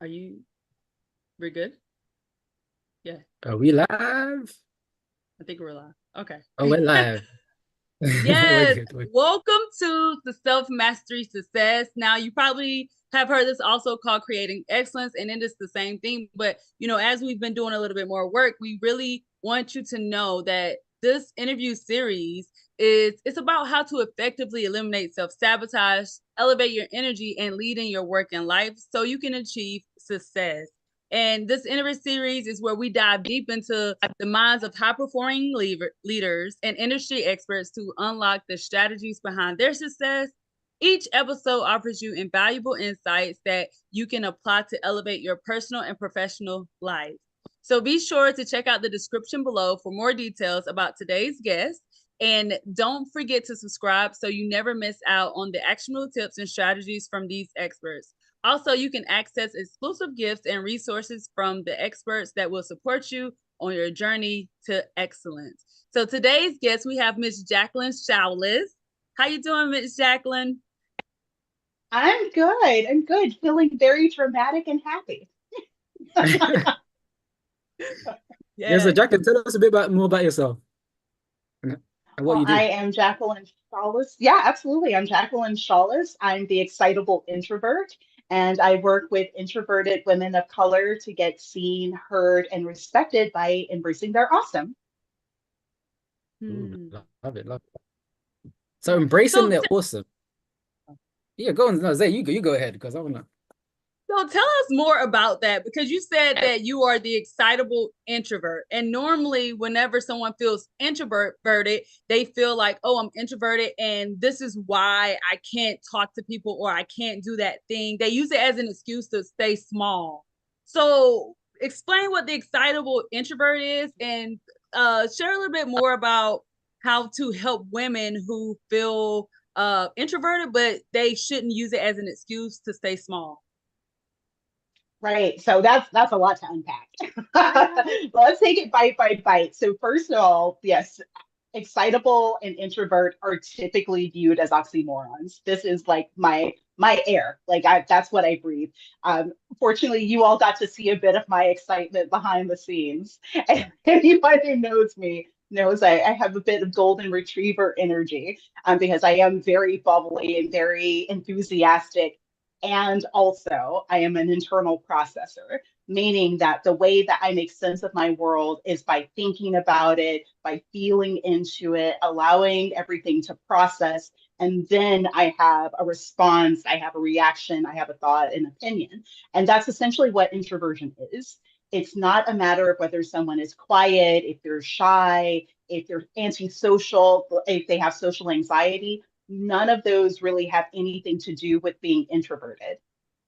Are you, we're good? Yeah, Are we live? I think we're live. Okay. Oh, we're live. We're Yes. good. Welcome to the Self Mastery Success. Now, you probably have heard this also called creating excellence, and it is the same thing. But, as we've been doing a little bit more work, we really want you to know that this interview series it's about how to effectively eliminate self-sabotage, elevate your energy, and lead in your work and life so you can achieve success. And this interview series is where we dive deep into the minds of high performing leaders and industry experts to unlock the strategies behind their success. Each episode offers you invaluable insights that you can apply to elevate your personal and professional life. So be sure to check out the description below for more details about today's guest. And don't forget to subscribe so you never miss out on the actionable tips and strategies from these experts. Also, you can access exclusive gifts and resources from the experts that will support you on your journey to excellence. So today's guest, we have Miss Jacqueline Showless. How you doing, Miss Jacqueline? I'm good. I'm good. Feeling very dramatic and happy. Yeah, so Yes. Jack, tell us a bit more about yourself and what Well, you I do. am Jacqueline Shawless. Yeah, absolutely. I'm Jacqueline Shawless. I'm the excitable introvert, and I work with introverted women of color to get seen, heard, and respected by embracing their awesome. Ooh, Hmm. love it, love it. So Yeah. embracing the awesome. Yeah, go on. No, Zay, you go ahead because I wanna. So tell us more about that because you said that you are the excitable introvert. And normally, whenever someone feels introverted, they feel like, oh, I'm introverted and this is why I can't talk to people or I can't do that thing. They use it as an excuse to stay small. So explain what the excitable introvert is and share a little bit more about how to help women who feel introverted, but they shouldn't use it as an excuse to stay small. Right. So that's a lot to unpack. Yeah. Let's take it bite by bite. So first of all, yes, excitable and introvert are typically viewed as oxymorons. This is like my air. That's what I breathe. Fortunately, you all got to see a bit of my excitement behind the scenes. And anyone who knows me knows I have a bit of golden retriever energy because I am very bubbly and very enthusiastic. And also, I am an internal processor, meaning that the way that I make sense of my world is by thinking about it, by feeling into it, allowing everything to process. And then I have a response, I have a reaction, I have a thought, an opinion. And that's essentially what introversion is. It's not a matter of whether someone is quiet, if they're shy, if they're antisocial, if they have social anxiety. None of those really have anything to do with being introverted.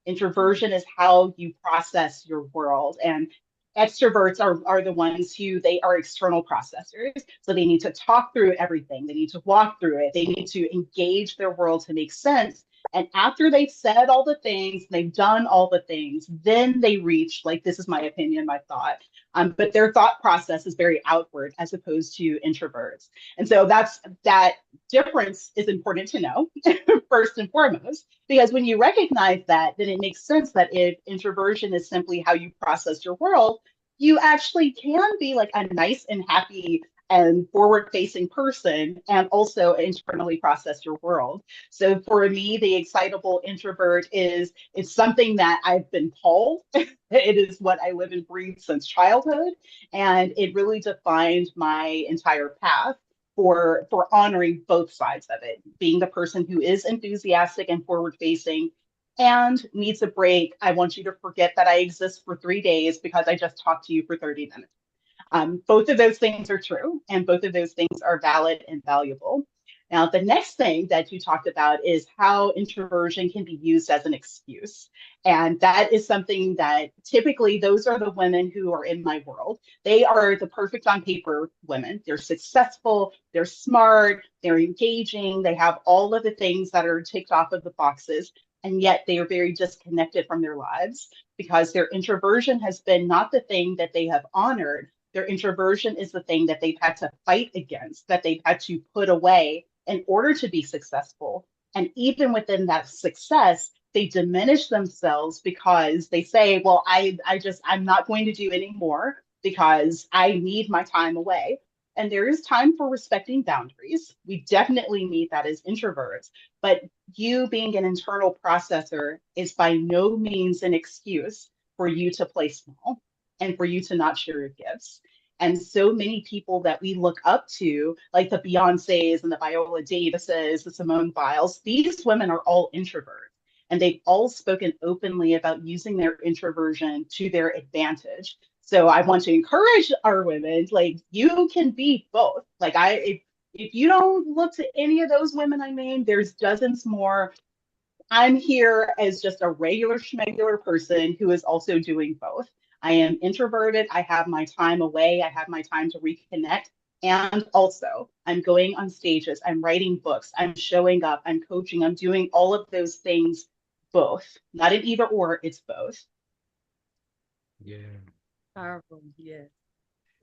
Hmm. Introversion is how you process your world. And extroverts are the ones who they are external processors. So they need to talk through everything. They need to walk through it. They need to engage their world to make sense. And after they've said all the things, they've done all the things, then they reach, like, this is my opinion, my thought. But their thought process is very outward as opposed to introverts. And so that difference is important to know first and foremost. Because when you recognize that, then it makes sense that if introversion is simply how you process your world, you actually can be like a nice and happy and forward facing person and also internally process your world. So for me, the excitable introvert is something that I've been called. It is what I live and breathe since childhood. And it really defined my entire path for honoring both sides of it, being the person who is enthusiastic and forward facing and needs a break. I want you to forget that I exist for 3 days because I just talked to you for 30 minutes. Both of those things are true, and both of those things are valid and valuable. Now, the next thing that you talked about is how introversion can be used as an excuse. And that is something that typically those are the women who are in my world. They are the perfect on paper women. They're successful, they're smart, they're engaging, they have all of the things that are ticked off of the boxes. And yet they are very disconnected from their lives because their introversion has been not the thing that they have honored. Their introversion is the thing that they've had to fight against, that they've had to put away in order to be successful. And even within that success, they diminish themselves because they say, well, I'm not going to do any more because I need my time away. And there is time for respecting boundaries. We definitely need that as introverts. But you being an internal processor is by no means an excuse for you to play small and for you to not share your gifts. And so many people that we look up to, like the Beyoncés and the Viola Davises, the Simone Biles, these women are all introverts. And they've all spoken openly about using their introversion to their advantage. So I want to encourage our women, like you can be both. Like if you don't look to any of those women I named, there's dozens more. I'm here as just a regular schmegular person who is also doing both. I am introverted. I have my time away. I have my time to reconnect. And also, I'm going on stages. I'm writing books. I'm showing up. I'm coaching. I'm doing all of those things both. Not an either or, it's both. Yeah. Powerful. Yes.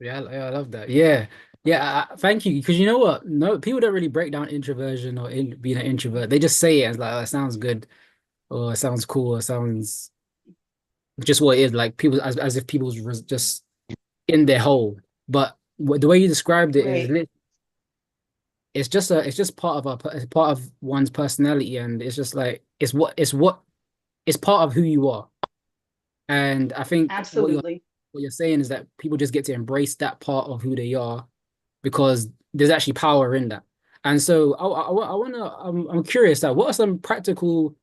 Yeah, I love that. Yeah. Yeah, thank you. Because you know what? No, people don't really break down introversion or being an introvert. They just say it as like, oh, it sounds good or it sounds cool or it sounds just what it is. Like people, as if people's just in their hole. But the way you described it is Right. it's just part of it's part of one's personality, and it's just like it's part of who you are. And I think Absolutely. what you're saying is that people just get to embrace that part of who they are because there's actually power in that. And so I want to I'm curious that what are some practical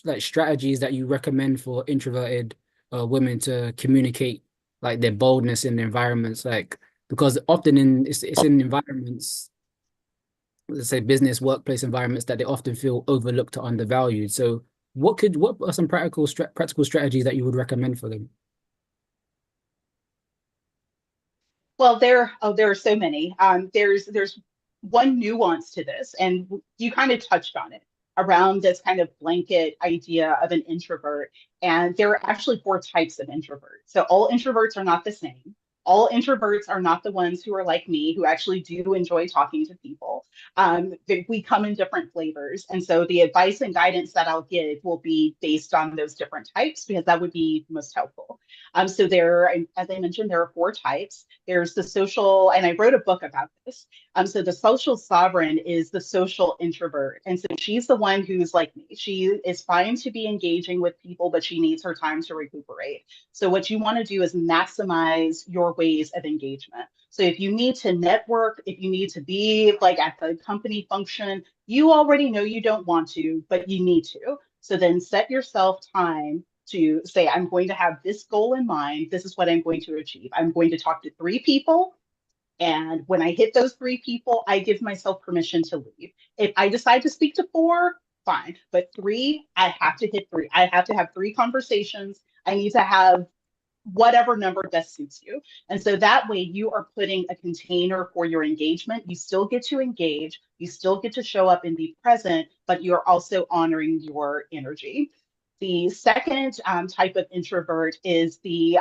like strategies that you recommend for introverted women to communicate like their boldness in the environments, like because often it's in environments, let's say business workplace environments, that they often feel overlooked or undervalued. So what are some practical strategies that you would recommend for them? Well, there are so many. There's one nuance to this, and you kind of touched on it around this kind of blanket idea of an introvert. And there are actually four types of introverts. So all introverts are not the same. All introverts are not the ones who are like me, who actually do enjoy talking to people. We come in different flavors. And so the advice and guidance that I'll give will be based on those different types because that would be most helpful. So as I mentioned, there are four types. There's the social, and I wrote a book about this. So the social sovereign is the social introvert. And so she's the one who's like me. She is fine to be engaging with people, but she needs her time to recuperate. So what you want to do is maximize your ways of engagement. So if you need to network, if you need to be like at the company function, you already know you don't want to, but you need to. So then set yourself time to say, I'm going to have this goal in mind. This is what I'm going to achieve. I'm going to talk to three people. And when I hit those three people, I give myself permission to leave. If I decide to speak to four, fine. But three, I have to hit three. I have to have three conversations. I need to have whatever number best suits you. And so that way you are putting a container for your engagement. You still get to engage, you still get to show up and be present, but you're also honoring your energy. The second type of introvert is the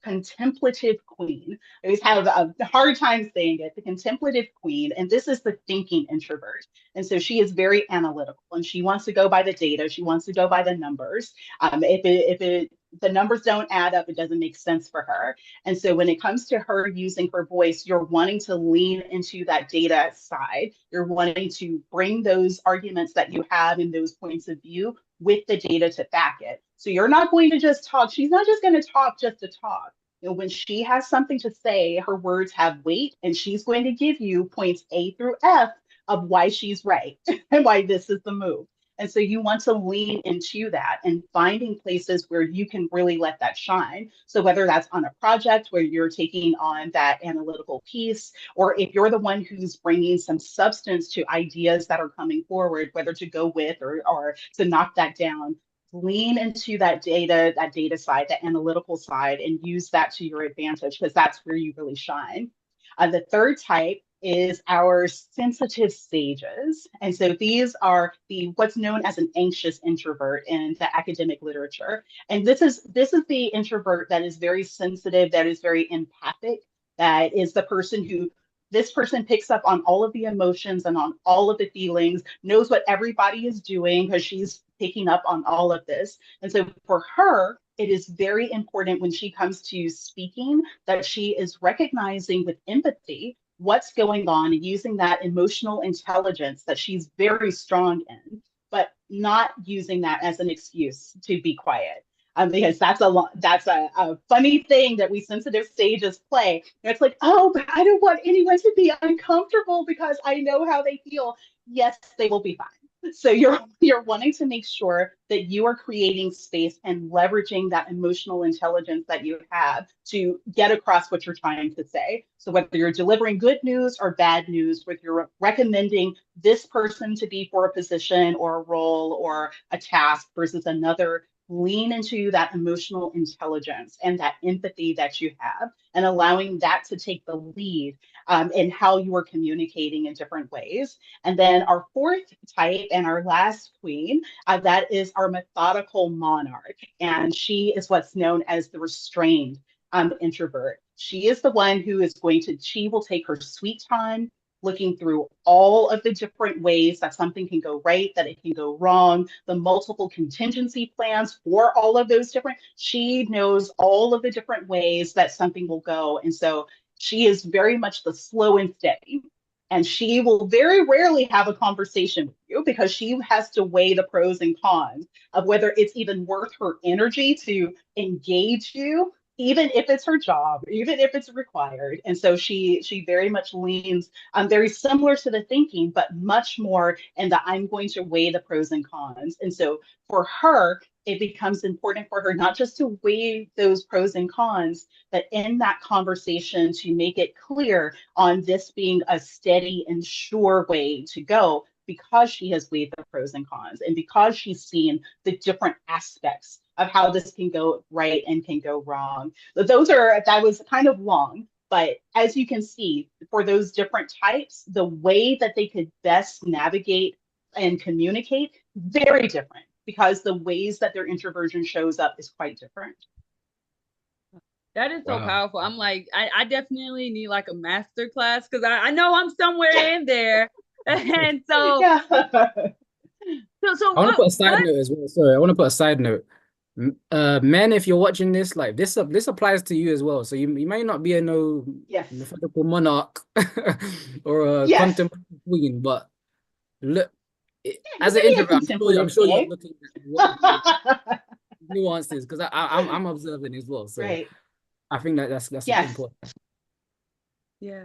contemplative queen. I always have a hard time saying it, the contemplative queen, and this is the thinking introvert. And so she is very analytical and she wants to go by the data, she wants to go by the numbers. If the numbers don't add up, it doesn't make sense for her. And so when it comes to her using her voice, you're wanting to lean into that data side. You're wanting to bring those arguments that you have in those points of view with the data to back it. So you're not going to just talk. She's not just going to talk just to talk. You know, when she has something to say, her words have weight, and she's going to give you points A through F of why she's right and why this is the move. And so you want to lean into that and finding places where you can really let that shine. So whether that's on a project where you're taking on that analytical piece, or if you're the one who's bringing some substance to ideas that are coming forward, whether to go with or to knock that down, lean into that data side, that analytical side, and use that to your advantage because that's where you really shine. The third type is our sensitive sages. And so these are the what's known as an anxious introvert in the academic literature. And this is the introvert that is very sensitive, that is very empathic, that is the person who This person picks up on all of the emotions and on all of the feelings, knows what everybody is doing because she's picking up on all of this. And so for her, it is very important when she comes to speaking that she is recognizing with empathy what's going on and using that emotional intelligence that she's very strong in, but not using that as an excuse to be quiet. Because that's a funny thing that we sensitive stages play. It's like, oh, but I don't want anyone to be uncomfortable because I know how they feel. Yes, they will be fine. So you're wanting to make sure that you are creating space and leveraging that emotional intelligence that you have to get across what you're trying to say. So whether you're delivering good news or bad news, whether you're recommending this person to be for a position or a role or a task versus another, lean into that emotional intelligence and that empathy that you have and allowing that to take the lead in how you are communicating in different ways. And then our fourth type and our last queen, that is our methodical monarch. And she is what's known as the restrained introvert. She is the one who is she will take her sweet time looking through all of the different ways that something can go right, that it can go wrong, the multiple contingency plans for all of those different, she knows all of the different ways that something will go. And so she is very much the slow and steady. And she will very rarely have a conversation with you because she has to weigh the pros and cons of whether it's even worth her energy to engage you, even if it's her job, even if it's required. And so she very much leans very similar to the thinking, but much more in the I'm going to weigh the pros and cons. And so for her, it becomes important for her not just to weigh those pros and cons, but in that conversation to make it clear on this being a steady and sure way to go because she has weighed the pros and cons and because she's seen the different aspects of how this can go right and can go wrong. But that was kind of long, but as you can see, for those different types, the way that they could best navigate and communicate, very different because the ways that their introversion shows up is quite different. That is so powerful. I'm like, I definitely need like a master class because I know I'm somewhere in there. And so, yeah. So I want to put a side note as well. Sorry, I want to put a side note. Men, if you're watching this, like this applies to you as well. So you may not be a methodical monarch or a contemplative queen, but look, as an introvert, I'm sure you're looking at nuances because I'm observing as well. So right. I think that's important. Yeah.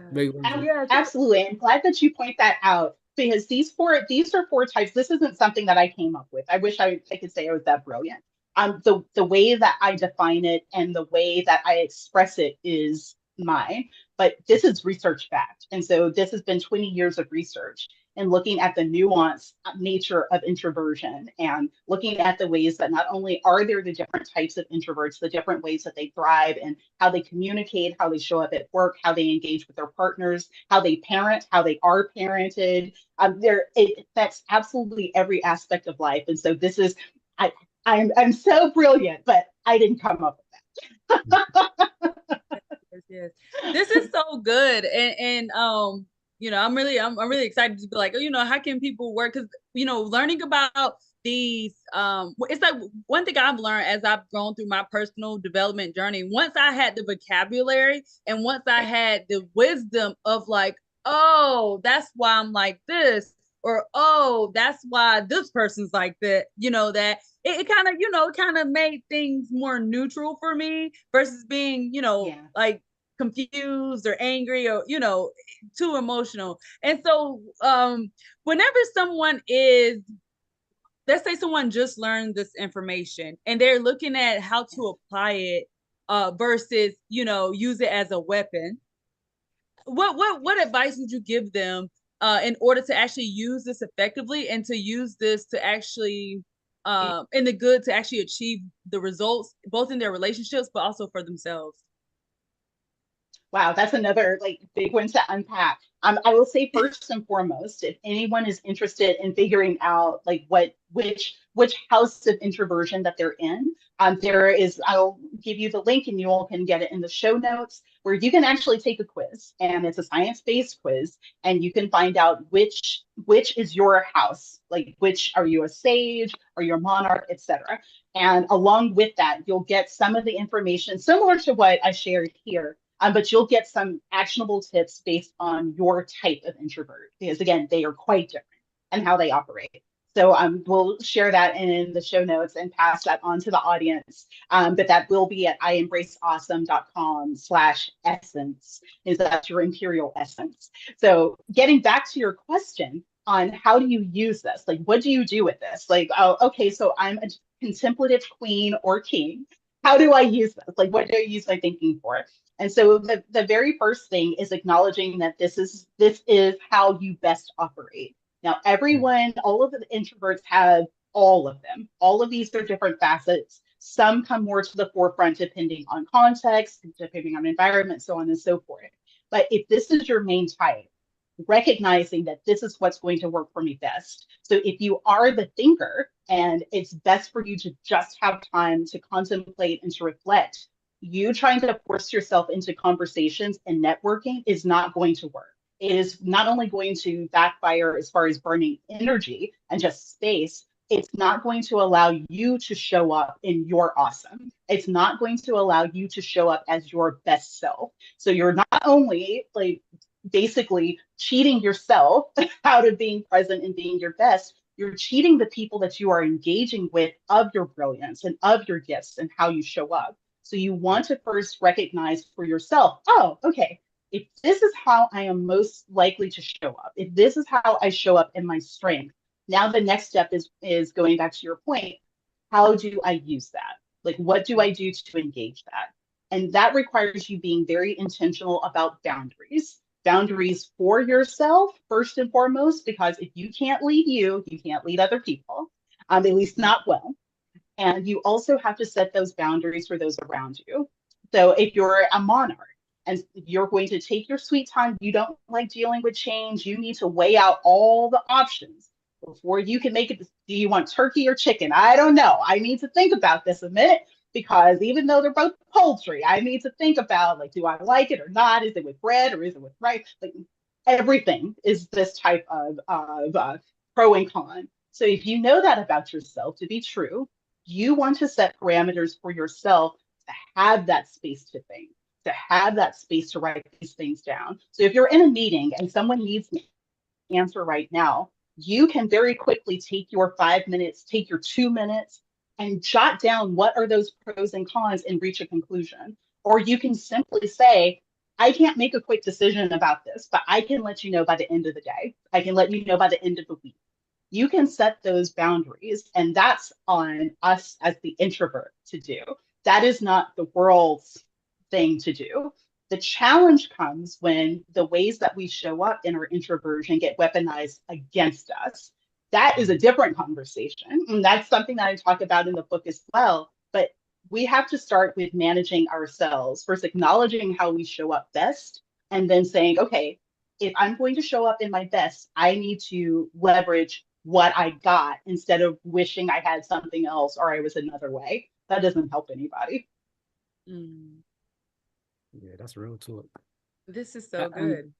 Absolutely. I'm glad that you point that out because these are four types. This isn't something that I came up with. I wish I could say I was that brilliant. The way that I define it and the way that I express it is mine, but this is research fact. And so this has been 20 years of research and looking at the nuanced nature of introversion and looking at the ways that not only are there the different types of introverts, the different ways that they thrive and how they communicate, how they show up at work, how they engage with their partners, how they parent, how they are parented. That's absolutely every aspect of life. And so this is, I'm so brilliant, but I didn't come up with that. Yes. This is so good. And I'm really excited to be like, how can people work? Because, learning about these, it's like one thing I've learned as I've gone through my personal development journey. Once I had the vocabulary and once I had the wisdom of like, oh, that's why I'm like this, or oh, that's why this person's like that, that it kind of made things more neutral for me versus being, like confused or angry or, too emotional. And so whenever someone is, let's say someone just learned this information and they're looking at how to apply it versus, use it as a weapon, what advice would you give them in order to actually use this effectively and to use this to actually in the good to actually achieve the results both in their relationships but also for themselves? Wow, that's another big one to unpack. I will say first and foremost, if anyone is interested in figuring out which which house of introversion that they're in. I'll give you the link and you all can get it in the show notes, where you can actually take a quiz, and it's a science-based quiz, and you can find out which is your house, like which are you, a sage, are you a monarch, etc. And along with that, you'll get some of the information similar to what I shared here, but you'll get some actionable tips based on your type of introvert, because again, they are quite different and how they operate. So we'll share that in the show notes and pass that on to the audience. But that will be at iembraceawesome.com/essence, is that your imperial essence. So getting back to your question on how do you use this? Like, what do you do with this? Like, oh, okay, so I'm a contemplative queen or king. How do I use this? Like, what do I use my thinking for? And so the very first thing is acknowledging that this is how you best operate. Now, everyone, all of the introverts have all of them. All of these are different facets. Some come more to the forefront depending on context, depending on environment, so on and so forth. But if this is your main type, recognizing that this is what's going to work for me best. So if you are the thinker and it's best for you to just have time to contemplate and to reflect, you trying to force yourself into conversations and networking is not going to work. It is not only going to backfire as far as burning energy and just space, it's not going to allow you to show up in your awesome. It's not going to allow you to show up as your best self. So you're not only like basically cheating yourself out of being present and being your best, you're cheating the people that you are engaging with of your brilliance and of your gifts and how you show up. So you want to first recognize for yourself, oh, okay, if this is how I am most likely to show up, if this is how I show up in my strength, now the next step is going back to your point, how do I use that? Like, what do I do to engage that? And that requires you being very intentional about boundaries. Boundaries for yourself, first and foremost, because if you can't lead you, you can't lead other people, at least not well. And you also have to set those boundaries for those around you. So if you're a monarch and you're going to take your sweet time, you don't like dealing with change, you need to weigh out all the options before you can make it. Do you want turkey or chicken? I don't know. I need to think about this a minute, because even though they're both poultry, I need to think about, like, do I like it or not? Is it with bread or is it with rice? Like, everything is this type of pro and con. So if you know that about yourself to be true, you want to set parameters for yourself to have that space to think, to have that space to write these things down. So if you're in a meeting and someone needs an answer right now, you can very quickly take your 5 minutes, take your 2 minutes, and jot down what are those pros and cons and reach a conclusion. Or you can simply say, I can't make a quick decision about this, but I can let you know by the end of the day. I can let you know by the end of the week. You can set those boundaries, and that's on us as the introvert to do. That is not the world's thing to do. The challenge comes when the ways that we show up in our introversion get weaponized against us. That is a different conversation. And that's something that I talk about in the book as well. But we have to start with managing ourselves, first acknowledging how we show up best, and then saying, okay, if I'm going to show up in my best, I need to leverage what I got instead of wishing I had something else or I was another way. That doesn't help anybody. Mm. Yeah, that's real talk. This is so good.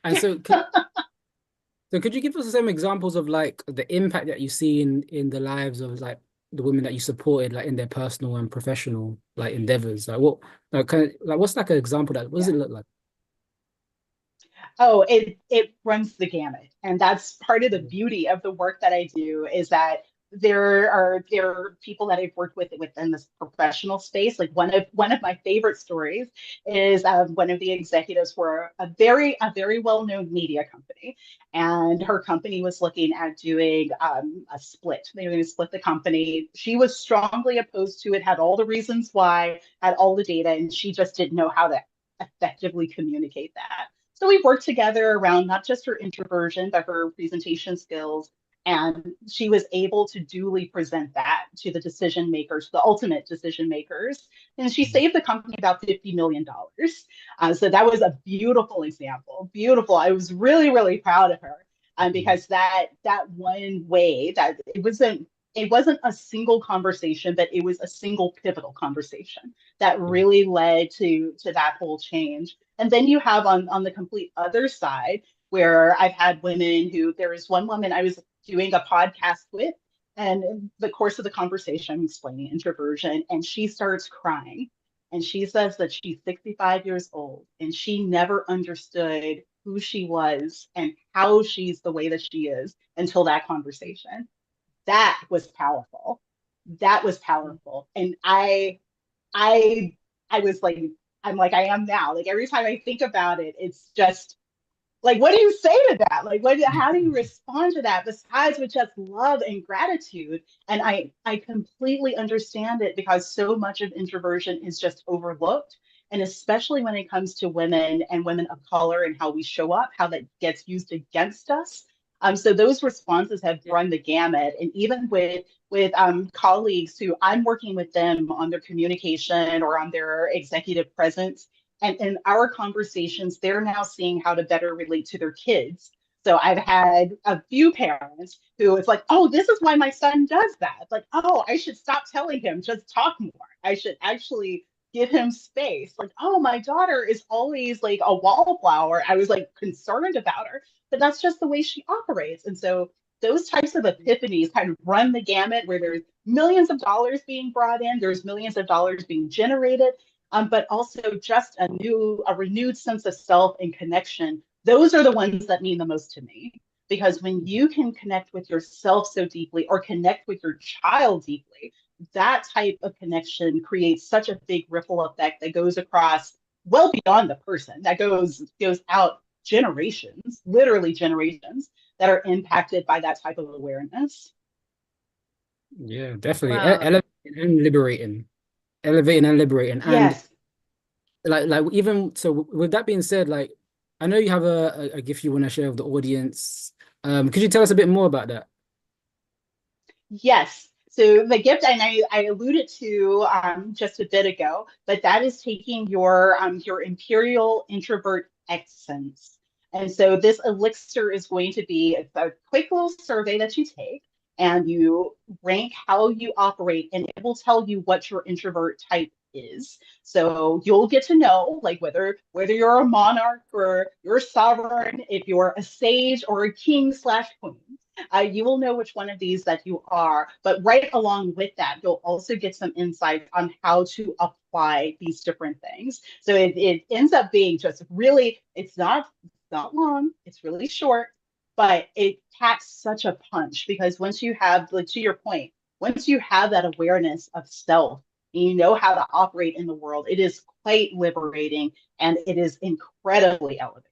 And so could you give us some examples of like the impact that you see in the lives of like the women that you supported, like in their personal and professional like endeavors? Like what, like kind of, like what's like an example that, what does it look like? Oh, it runs the gamut. And that's part of the beauty of the work that I do, is that there are people that I've worked with within this professional space. Like one of my favorite stories is one of the executives for a very well-known media company, and her company was looking at doing a split. They were going to split the company. She was strongly opposed to it, had all the reasons why, had all the data, and she just didn't know how to effectively communicate that. So we worked together around not just her introversion, but her presentation skills. And she was able to duly present that to the decision makers, the ultimate decision makers. And she saved the company about $50 million. So that was a beautiful example. Beautiful. I was really, really proud of her, because that one way, that it wasn't it wasn't a single conversation, but it was a single pivotal conversation that really led to that whole change. And then you have on the complete other side where I've had women who, there was one woman I was doing a podcast with, and in the course of the conversation, I'm explaining introversion, and she starts crying. And she says that she's 65 years old and she never understood who she was and how she's the way that she is until that conversation. That was powerful. That was powerful. And I I was like, I'm like I am now. Like every time I think about it, it's just like, what do you say to that? Like, how do you respond to that besides with just love and gratitude? And I completely understand it because so much of introversion is just overlooked. And especially when it comes to women and women of color and how we show up, how that gets used against us. So those responses have run the gamut. And even with colleagues who I'm working with them on their communication or on their executive presence, and in our conversations, they're now seeing how to better relate to their kids. So I've had a few parents who it's like, oh, this is why my son does that. Like, oh, I should stop telling him, just talk more. I should actually give him space. Like, oh, my daughter is always like a wallflower. I was like concerned about her, but that's just the way she operates. And so those types of epiphanies kind of run the gamut where there's millions of dollars being brought in, there's millions of dollars being generated, but also just a renewed sense of self and connection. Those are the ones that mean the most to me. Because when you can connect with yourself so deeply or connect with your child deeply, that type of connection creates such a big ripple effect that goes across well beyond the person, that goes out generations, literally generations that are impacted by that type of awareness. Yeah, definitely. Wow. Elevating and liberating. Elevating and liberating. And Yes. like even so with that being said, like I know you have a gift you want to share with the audience. Could you tell us a bit more about that? Yes. So the gift, and I alluded to just a bit ago, but that is taking your Imperial Introvert Essence. And so this elixir is going to be a quick little survey that you take, and you rank how you operate, and it will tell you what your introvert type is. So you'll get to know like whether you're a monarch or you're sovereign, if you're a sage or a king slash queen. You will know which one of these that you are. But right along with that, you'll also get some insights on how to apply these different things. So it ends up being just really, it's not long, it's really short, but it packs such a punch because once you have, like, to your point, once you have that awareness of self, and you know how to operate in the world, it is quite liberating and it is incredibly elevating.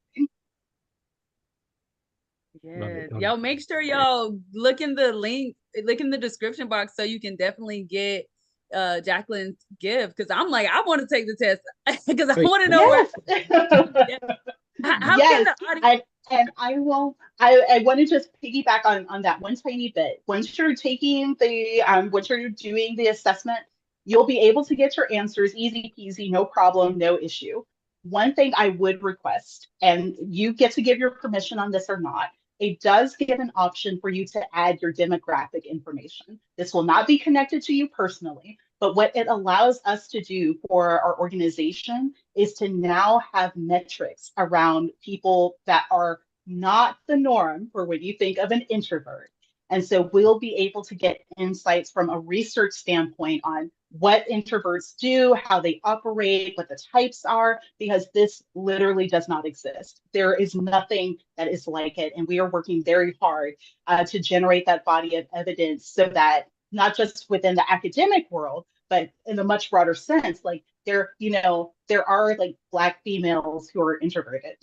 Love Yes. it. Love Yo, make sure y'all look in the link, look in the description box so you can definitely get Jacqueline's gift. Cause I'm like, I want to take the test because I it. want to know where Yes. yeah. How can Yes. the audience I want to just piggyback on that one tiny bit. Once you're taking once you're doing the assessment, you'll be able to get your answers easy peasy, no problem, no issue. One thing I would request, and you get to give your permission on this or not, it does give an option for you to add your demographic information. This will not be connected to you personally, but what it allows us to do for our organization is to now have metrics around people that are not the norm for when you think of an introvert. And so we'll be able to get insights from a research standpoint on what introverts do, how they operate, what the types are, because this literally does not exist. There is nothing that is like it. And we are working very hard to generate that body of evidence so that not just within the academic world, but in a much broader sense, like there are like Black females who are introverted.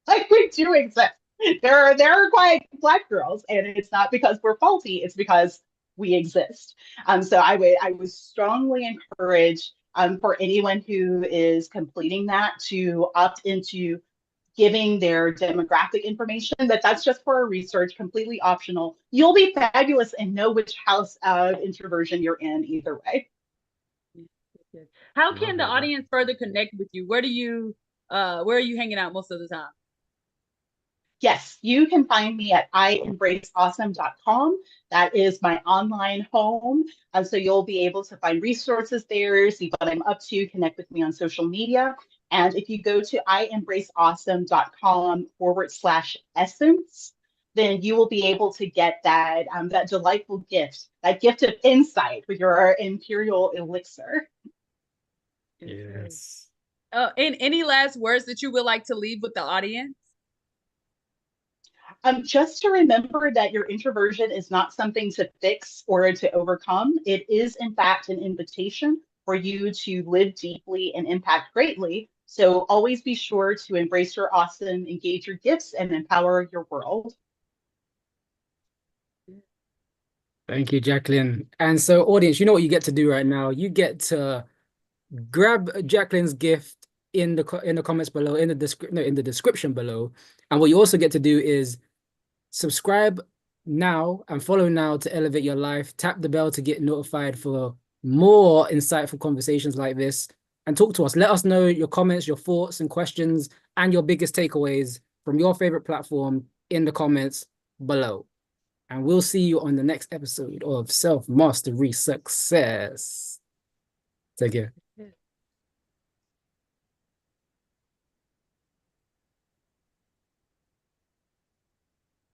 Like we do exist. There are quite Black girls, and it's not because we're faulty, it's because we exist. So I would strongly encourage for anyone who is completing that to opt into giving their demographic information, that's just for our research, completely optional. You'll be fabulous and know which house of introversion you're in either way. how can Love the it. audience further connect with you? Where are you hanging out most of the time? Yes, you can find me at iembraceawesome.com. That is my online home. So you'll be able to find resources there, see what I'm up to, connect with me on social media. And if you go to iembraceawesome.com/essence, then you will be able to get that, that delightful gift, that gift of insight with your Imperial Elixir. Yes. And any last words that you would like to leave with the audience? Just to remember that your introversion is not something to fix or to overcome. It is, in fact, an invitation for you to live deeply and impact greatly. So always be sure to embrace your awesome, engage your gifts, and empower your world. Thank you, Jacqueline. And so, audience, you know what you get to do right now. You get to grab Jacqueline's gift in the comments below, in the description below. And what you also get to do is subscribe now and follow now to elevate your life. Tap the bell to get notified for more insightful conversations like this. And talk to us. Let us know your comments, your thoughts and questions, and your biggest takeaways from your favorite platform in the comments below. And we'll see you on the next episode of Self Mastery Success. Take care.